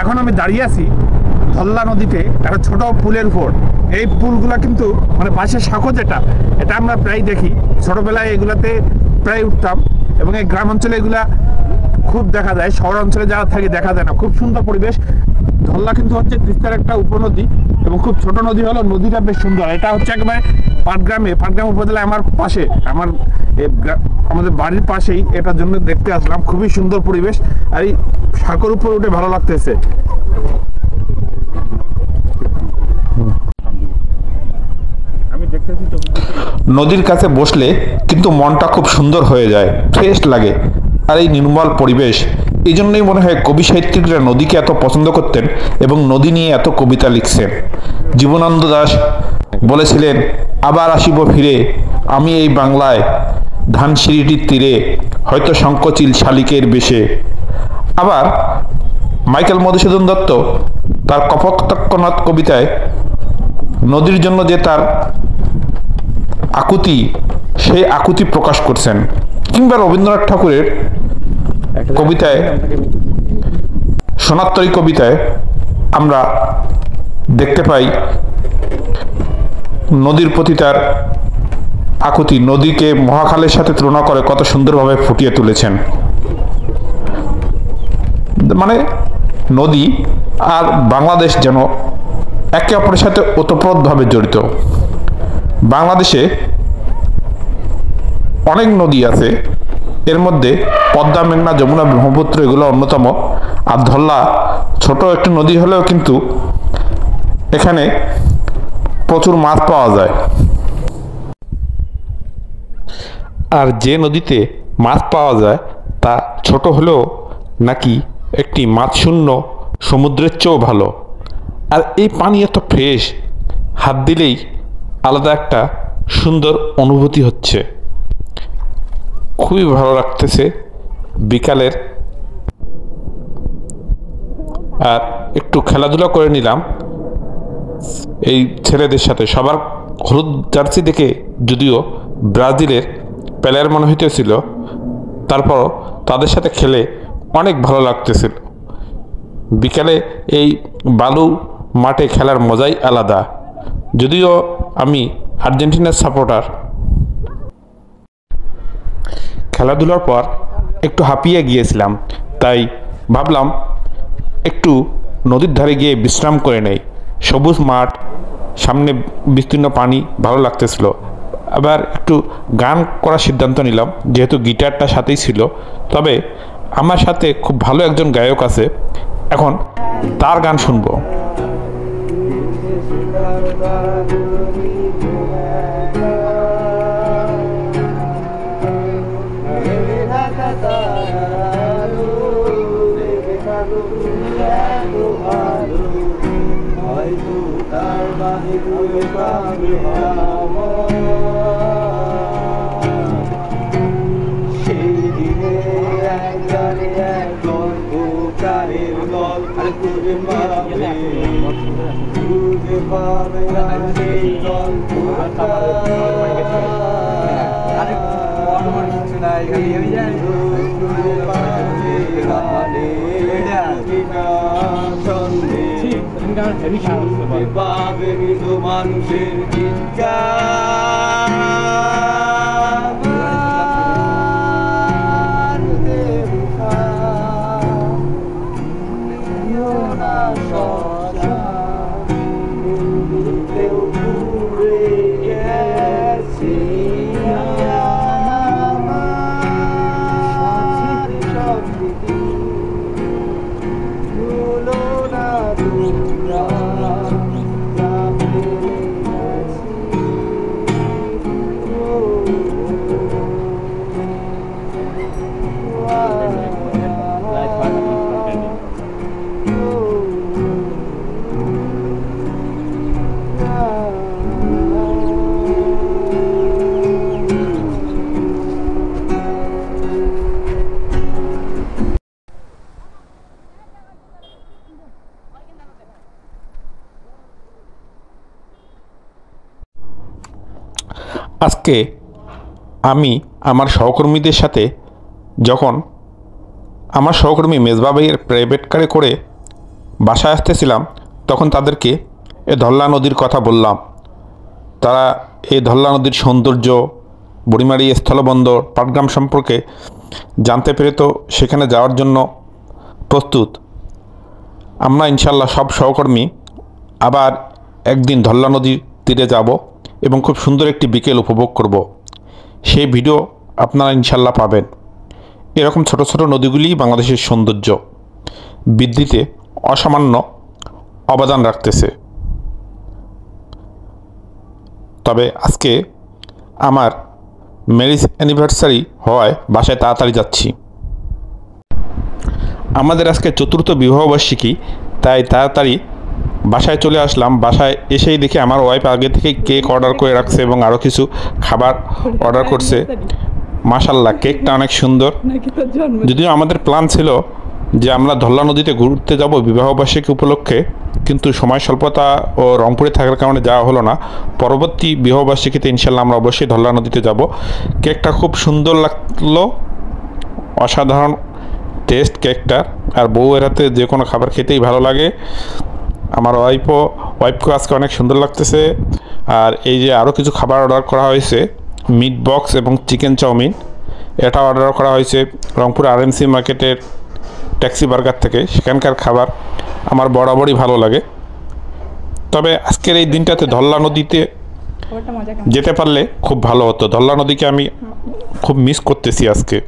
এখন আমি দাঁড়িয়ে আছি ধল্লা নদীতে একটা ছোট পুলের উপর। এই পুলগুলা কিন্তু মানে বাঁশের সাঁকো এটা আমরা প্রায় দেখি, ছোটবেলায় এগুলাতে প্রায় উঠতাম, এবং এই গ্রাম অঞ্চলে এগুলা খুব দেখা যায়, শহর অঞ্চলে যারা থাকে দেখা যায় না। খুব সুন্দর পরিবেশ। ধল্লা কিন্তু হচ্ছে তিস্তার একটা উপনদী এবং খুব ছোট নদী হলো, নদীটা বেশ সুন্দর। এটা হচ্ছে একেবারে পাটগ্রাম উপজেলায় আমার পাশে, আমাদের বাড়ির পাশেই, এটার জন্য দেখতে আসলাম। খুবই সুন্দর পরিবেশ, আর এই সাঁকোর উপর উঠে ভালো লাগতেছে। নদীর কাছে বসলে কিন্তু মনটা খুব সুন্দর হয়ে যায়, ফ্রেশ লাগে। আর এই নির্মল পরিবেশ, এই জন্যই মনে হয় কবি সাহিত্যিকরা নদীকে এত পছন্দ করতেন এবং নদী নিয়ে এত কবিতা লিখছেন। জীবনানন্দ দাশ বলেছিলেন, আবার আসিব ফিরে আমি এই বাংলায়, ধানসিঁড়িটির তীরে হয়তো শঙ্খচিল শালিকের বেশে। আবার মাইকেল মধুসূদন দত্ত তার কপোতাক্ষনাথ কবিতায় নদীর জন্য যে তার আকুতি, সেই আকুতি প্রকাশ করছেন। কিংবা রবীন্দ্রনাথ ঠাকুরের কবিতায়, সোনাত্তরী কবিতায় আমরা দেখতে পাই নদীর প্রতি তার আকুতি, নদীকে মহাখালের সাথে তুলনা করে কত সুন্দরভাবে ফুটিয়ে তুলেছেন। মানে নদী আর বাংলাদেশ যেন একে অপরের সাথে ওতপ্রোতভাবে জড়িত। বাংলাদেশে অনেক নদী আছে, এর মধ্যে পদ্মা, মেঘনা, যমুনা, ব্রহ্মপুত্র এগুলো অন্যতম। আর ধল্লা ছোট একটি নদী হলেও কিন্তু এখানে প্রচুর মাছ পাওয়া যায়। আর যে নদীতে মাছ পাওয়া যায় তা ছোট হলেও নাকি একটি মাছশূন্য সমুদ্রের চেয়েও ভালো। আর এই পানি এত ফ্রেশ, হাত দিলেই আলাদা একটা সুন্দর অনুভূতি হচ্ছে। খুবই ভালো লাগতেছে বিকালের। আর একটু খেলাধুলা করে নিলাম এই ছেলেদের সাথে। সবার হলুদ জার্সি দেখে যদিও ব্রাজিলের প্লেয়ার মনে হইতেছিল, তারপর তাদের সাথে খেলে অনেক ভালো লাগতেছিল। বিকালে এই বালু মাঠে খেলার মজাই আলাদা। যদিও আমি আর্জেন্টিনার সাপোর্টার, খেলাধুলার পর একটু হাঁপিয়ে গিয়েছিলাম, তাই ভাবলাম একটু নদীর ধারে গিয়ে বিশ্রাম করে নেই। সবুজ মাঠ, সামনে বিস্তীর্ণ পানি, ভালো লাগতেছিল। আবার একটু গান করার সিদ্ধান্ত নিলাম, যেহেতু গিটারটা সাথেই ছিল। তবে আমার সাথে খুব ভালো একজন গায়ক আছে, এখন তার গান শুনবো। মানুষের আজকে আমি আমার সহকর্মীদের সাথে, যখন আমার সহকর্মী মেজবা ভাইয়ের প্রাইভেট কারে করে বাসায় আসতেছিলাম তখন তাদেরকে এ ধল্লা নদীর কথা বললাম। তারা এই ধল্লা নদীর সৌন্দর্য, বুড়িমারি স্থলবন্দর, পাটগ্রাম সম্পর্কে জানতে পেরে তো সেখানে যাওয়ার জন্য প্রস্তুত। আমরা ইনশাল্লাহ সব সহকর্মী আবার একদিন ধল্লা নদীর তীরে যাব এবং খুব সুন্দর একটি বিকেল উপভোগ করব। সেই ভিডিও আপনারা ইনশাল্লাহ পাবেন। এরকম ছোট ছোট নদীগুলি বাংলাদেশের সৌন্দর্য বৃদ্ধিতে অসামান্য অবদান রাখতেছে। তবে আজকে আমার ম্যারেজ অ্যানিভার্সারি হওয়ায় বাসায় তাড়াতাড়ি যাচ্ছি। আমাদের আজকে 4র্থ বিবাহবার্ষিকী, তাই তাড়াতাড়ি বাসায় চলে আসলাম। বাসায় এসেই দেখি আমার ওয়াইফ আগে থেকে কেক অর্ডার করে রাখছে এবং আরও কিছু খাবার অর্ডার করছে। মাশাল্লাহ, কেকটা অনেক সুন্দর। যদিও আমাদের প্ল্যান ছিল যে আমরা ধল্লা নদীতে ঘুরতে যাব বিবাহবার্ষিকী উপলক্ষে, কিন্তু সময় স্বল্পতা ও রংপুরে থাকার কারণে যাওয়া হলো না। পরবর্তী বিবাহবার্ষিকীতে ইনশাল্লাহ আমরা অবশ্যই ধল্লা নদীতে যাব। কেকটা খুব সুন্দর লাগলো, অসাধারণ টেস্ট কেকটার। আর বউয়ের হাতে যে কোনো খাবার খেতেই ভালো লাগে। আমার ওয়াইফকেও আজকে অনেক সুন্দর লাগতেছে। আর এই যে আরও কিছু খাবার অর্ডার করা হয়েছে, মিট বক্স এবং চিকেন চাউমিন, এটা অর্ডার করা হয়েছে রংপুর RMC মার্কেটের ট্যাক্সি বার্গার থেকে। সেখানকার খাবার আমার বরাবরই ভালো লাগে। তবে আজকের এই দিনটাতে ধল্লা নদীতে যেতে পারলে খুব ভালো হতো। ধল্লা নদীকে আমি খুব মিস করতেছি আজকে।